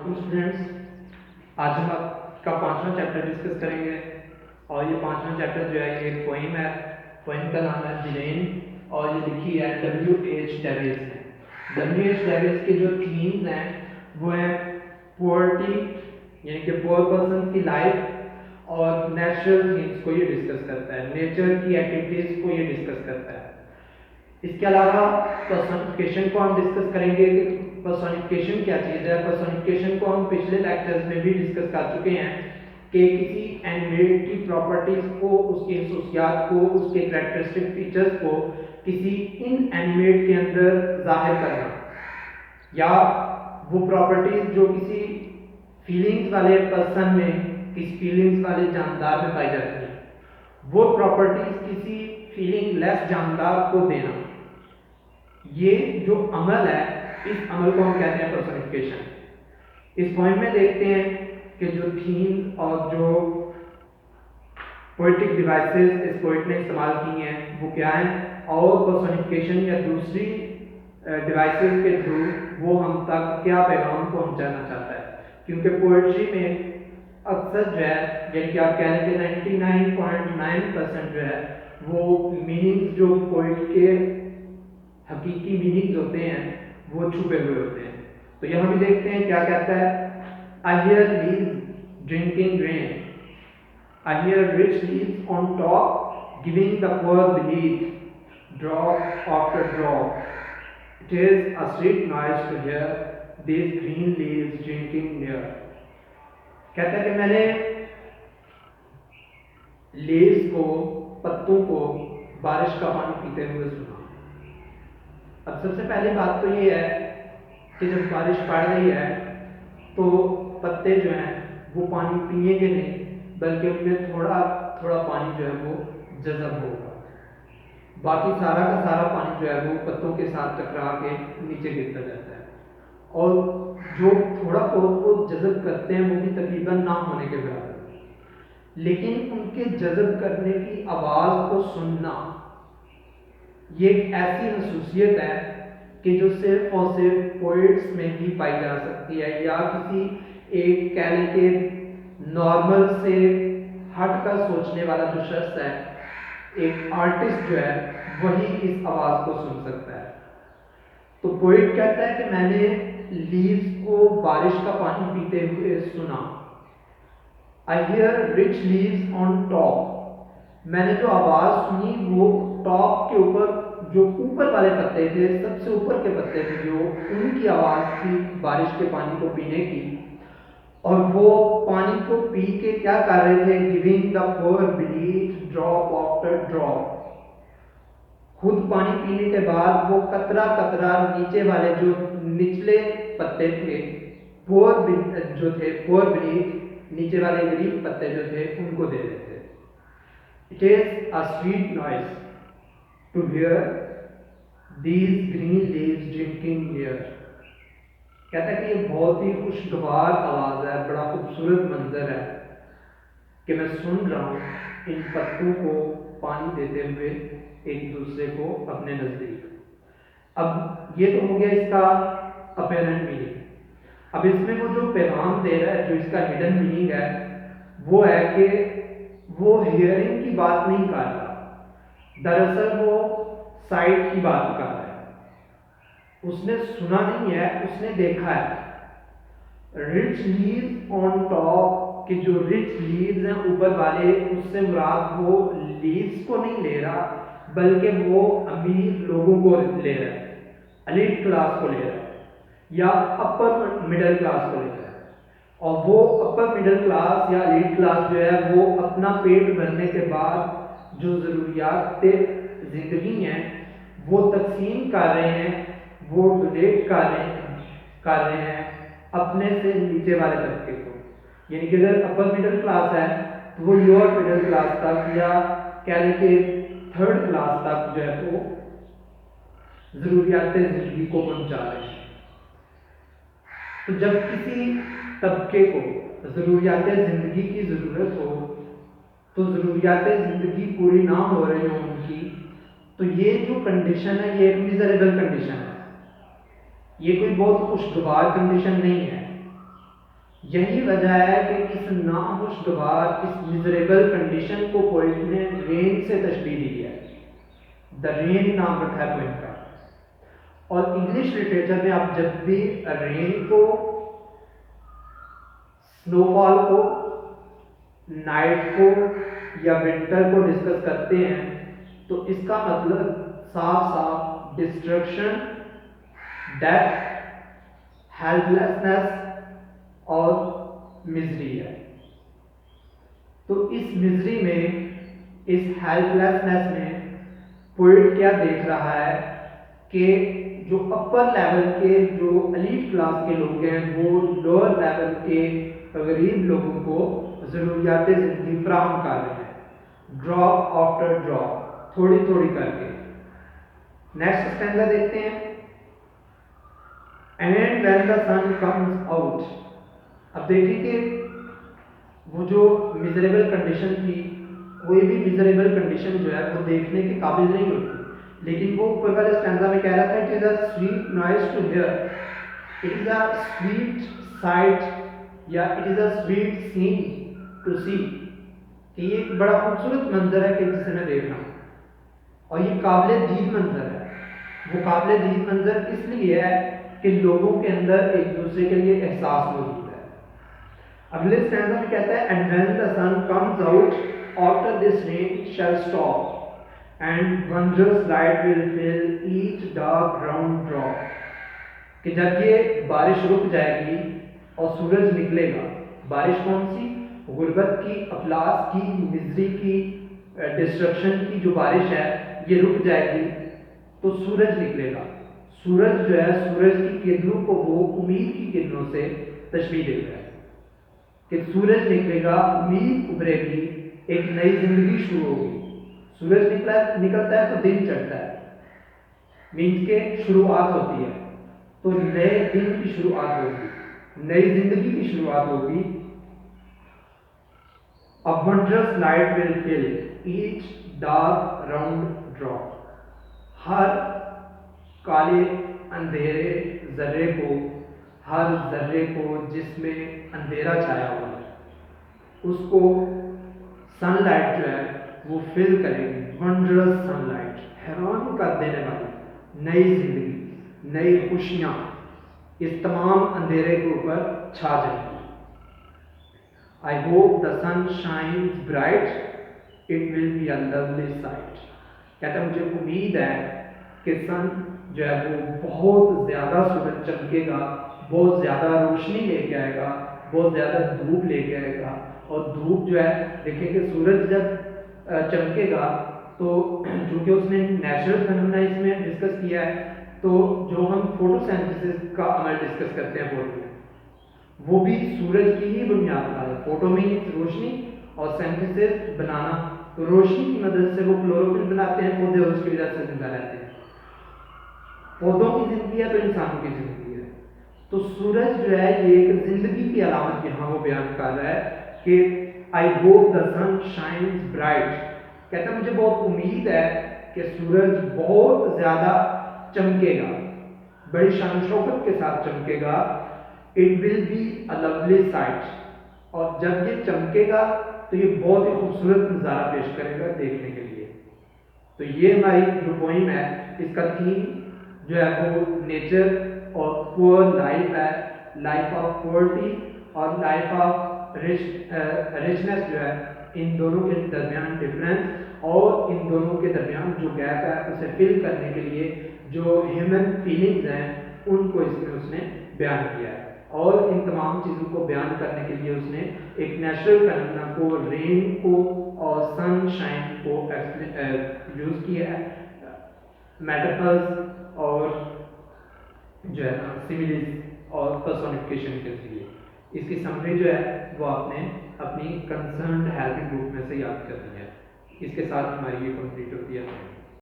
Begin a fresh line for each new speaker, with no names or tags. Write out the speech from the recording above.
Students, आज हम आपका 5वां चैप्टर डिस्कस करेंगे और ये 5वां चैप्टर जो है ये एक पोइम है। पोइम का नाम है जिलेन और ये लिखी है W.H. डेविस ने। W.H. डेविस के जो थीम्स हैं वो है पोवर्टी यानी कि पुअर पर्सन की लाइफ और नेचुरल थिंग्स को ये डिस्कस करता है, नेचर की एक्टिविटीज को ये डिस्कस करता है। इसके अलावा पर्सनिफिकेशन को हम डिस्कस करेंगे कि पर्सनिफिकेशन क्या चीज़ है। पर्सनिफिकेशन को हम पिछले लेक्चर्स में भी डिस्कस कर चुके हैं कि किसी एनिमेट की प्रॉपर्टीज को, उसके खसूसियात को, उसके कैरेक्टरिस्टिक फीचर्स को किसी इन एनिमेट के अंदर जाहिर करना, या वो प्रॉपर्टीज जो किसी फीलिंग्स वाले पर्सन में, किसी फीलिंग्स वाले जानदार में पाई जाती है, वो प्रॉपर्टीज किसी फीलिंग लेस जानदार को देना, ये जो अमल है, इस अमल को हम कहते हैं पर्सनिफिकेशन। इस पॉइंट में देखते हैं कि जो थीम और जो पोएटिक डिवाइसेस इस पोइट ने इस्तेमाल की हैं वो क्या हैं, और पर्सनिफिकेशन या दूसरी डिवाइसेस के थ्रू वो हम तक क्या पैगाम पहुंचाना चाहता है। क्योंकि पोएट्री में अक्सर जो है, यानी कि आप कह रहे हैं कि 99.9% जो है वो मीनिंग्स जो पोइट के हकीकी मीनिंग्स होते हैं वो छुपे हुए होते हैं। तो यहाँ भी देखते हैं क्या कहता है। I hear leaves drinking rain, I hear rich leaves on top giving the poor beneath drop after drop. It is a sweet noise to hear these green leaves drinking near. कहता है कि मैंने लीव्स को, पत्तों को बारिश का पानी पीते हुए सुना। अब सबसे पहली बात तो ये है कि जब बारिश पड़ रही है तो पत्ते जो हैं वो पानी पिएंगे नहीं, बल्कि उनमें थोड़ा थोड़ा पानी जो है वो जज़ब होगा। बाकी सारा का सारा पानी जो है वो पत्तों के साथ टकरा के नीचे गिरता जाता है, और जो थोड़ा बहुत वो जज़ब करते हैं वो भी तकरीबन ना होने के बराबर। लेकिन उनके जज़ब करने की आवाज़ को सुनना ये एक ऐसी खसूसियत है कि जो सिर्फ और सिर्फ पोइट्स में ही पाई जा सकती है, या किसी एक कह लें कि नॉर्मल से हटकर सोचने वाला जो शख्स है, एक आर्टिस्ट जो है, वही इस आवाज़ को सुन सकता है। तो पोइट कहता है कि मैंने लीव्स को बारिश का पानी पीते हुए सुना। I hear rich leaves on top. मैंने जो आवाज़ सुनी वो टॉप के ऊपर, जो ऊपर वाले पत्ते थे, सबसे ऊपर के पत्ते थे, जो उनकी आवाज़ थी बारिश के पानी को पीने की। और वो पानी को पी के क्या कर रहे थे, giving the pour beneath drop after drop. खुद पानी पीने के बाद वो कतरा कतरा नीचे वाले जो निचले पत्ते थे, पोर बीनीथ, नीचे वाले गरीब पत्ते जो थे उनको दे रहे थे। It is a sweet noise to hear these green leaves drinking near. कहता है कि ये बहुत ही खुशगवार आवाज़ है, बड़ा खूबसूरत मंजर है कि मैं सुन रहा हूँ इन पत्तों को पानी देते हुए एक दूसरे को अपने नज़दीक। अब ये तो हो गया इसका अपेरेंट मीनिंग। अब इसमें वो जो पैगाम दे रहा है, जो इसका हिडन मीनिंग है, वो है कि वो हियरिंग की बात नहीं कर रहा, दरअसल वो साइट की बात कर रहा है। उसने सुना नहीं है, उसने देखा है। रिच लीव्स ऑन टॉप, कि जो रिच लीव्स हैं ऊपर वाले, उससे मुराद वो लीव्स को नहीं ले रहा, बल्कि वो अमीर लोगों को ले रहा है, एलीट क्लास को ले रहा है, या अपर मिडिल क्लास को ले रहा है। और वो अपर मिडिल क्लास या एलीट क्लास जो है वो अपना पेट भरने के बाद जो ज़रूरियात ज़िंदगी हैं वो तकसीम कर रहे हैं, वो डोनेट कर रहे हैं अपने से नीचे वाले तबके को। यानी कि अगर अपर मिडिल क्लास है तो वो लोअर मिडिल क्लास तक, या कह लें कि थर्ड क्लास तक जो है वो ज़रूरियात ज़िंदगी को पहुँचा रहे हैं। तो जब किसी तबके को ज़रूरियात ज़िंदगी की ज़रूरत हो, तो ज़रूरियात ज़िंदगी पूरी ना हो रही हो उनकी, तो ये जो कंडीशन है ये एक मिजरेबल कंडीशन है, ये कोई बहुत खुशगवार कंडीशन नहीं है। यही वजह है कि इस नाखुशगवार, इस मिजरेबल कंडीशन को पोइट ने रेन से तशबीह दी है। द रेन नाम रखा है पोइट का। और इंग्लिश लिटरेचर में आप जब भी रेन को, स्नोफॉल को, नाइट को या विंटर को डिस्कस करते हैं तो इसका मतलब साफ साफ डिस्ट्रक्शन, डेथ, हेल्पलेसनेस और मिजरी है। तो इस मिजरी में, इस हेल्पलेसनेस में पोइट क्या देख रहा है कि जो अपर लेवल के, जो एलीट क्लास के लोग हैं, वो लोअर लेवल के गरीब लोगों को ज़रूरियात ज़िंदगी फराहम कर रहे हैं, ड्रॉप आफ्टर ड्रॉप, थोड़ी थोड़ी करके। नेक्स्ट स्टैंजा देखते हैं। And when the sun comes out, अब देखिए कि वो जो मिजरेबल कंडीशन थी, कोई भी मिजरेबल कंडीशन जो है वो देखने के काबिल नहीं होती, लेकिन वो ऊपर वाले स्टैंजा में कह रहा था, it is a sweet noise to hear, it is a sweet sight या it is a sweet scene to see, कि ये एक बड़ा खूबसूरत मंजर है कि जिसे मैं देख रहा हूँ, और ये काबिल दीद मंजर है। वो काबिल दीद मंजर इसलिए है कि लोगों के अंदर एक दूसरे के लिए एहसास मौजूद है। अगले स्टैंजा में कहता है, and when the sun comes out after this rain shall stop and wondrous light will fill each dark round drop, कि जब ये बारिश रुक जाएगी और सूरज निकलेगा। बारिश कौन सी? गुर्बत की, अफलास की, मिजरी की, डिस्ट्रक्शन की जो बारिश है, ये रुक जाएगी तो सूरज निकलेगा। सूरज जो है, सूरज की किरणों को वो उम्मीद की किरणों से तशबीह देता है कि सूरज निकलेगा, उम्मीद उभरेगी, एक नई जिंदगी शुरू होगी। सूरज निकलता है तो दिन चढ़ता है, मीन्स के शुरुआत होती है, तो नए दिन की शुरुआत होगी, नई जिंदगी की शुरुआत होगी। A wondrous light will fill each dark round drop, हर काले अंधेरे जर्रे को, हर जर्रे को जिसमें अंधेरा छाया हुआ है, उसको सनलाइट जो है वो फिल करेगी। वंडरस सनलाइट, हैरान कर देने वाली नई जिंदगी, नई खुशियां इस तमाम अंधेरे के ऊपर छा जाएंगी। I hope the sun shines bright, it will be a lovely sight। कहता है मुझे उम्मीद है कि सन जो है वो बहुत ज़्यादा सूरज चमकेगा, बहुत ज़्यादा रोशनी लेके आएगा, बहुत ज़्यादा धूप लेके आएगा। और धूप जो है, देखेंगे सूरज जब चमकेगा तो जो कि उसने नेचुरल फिनोमेना इसमें डिस्कस किया है, तो जो हम फोटोसिंथेसिस का अमल डिस्कस करते हैं बोर्ड में, वो भी सूरज की ही बुनियाद पर है। फोटो मीन्स रोशनी और सिंथेसिस बनाना, तो रोशनी की मदद से वो क्लोरोफिल बनाते हैं पौधे और उसकी वजह से जिंदा रहते हैं। पौधों की जिंदगी है तो इंसानों की जिंदगी है। तो सूरज जो है ये एक जिंदगी की अलामत यहाँ वो बयान कर रहा है कि I hope the sun shines bright. कहता है मुझे बहुत उम्मीद है कि सूरज बहुत ज्यादा चमकेगा, बड़ी शान शौकत के साथ चमकेगा। It will be a lovely sight, और जब ये चमकेगा तो ये बहुत ही खूबसूरत नज़ारा पेश करेगा देखने के लिए। तो ये हमारी जो पोइम है, इसका थीम जो है वो नेचर और पुअर लाइफ है, लाइफ ऑफ पॉवर्टी और लाइफ ऑफ रिचनेस जो है, इन दोनों के दरमियान डिफरेंस और इन दोनों के दरमियान जो गैप है उसे फिल करने के लिए जो ह्यूमन फीलिंग्स हैं उनको इसमें उसने बयान किया है। और इन तमाम चीज़ों को बयान करने के लिए उसने एक नेचुरल फिनोमेना को, रेन को और सनशाइन को यूज़ किया है मेटाफर्स और जो है सिमिलीज और पर्सोनिफिकेशन के जरिए। इसकी समरी जो है वो आपने अपनी कंसर्न्ड हेल्पिंग ग्रुप में से याद करनी है। इसके साथ हमारी ये कंप्लीट होती है।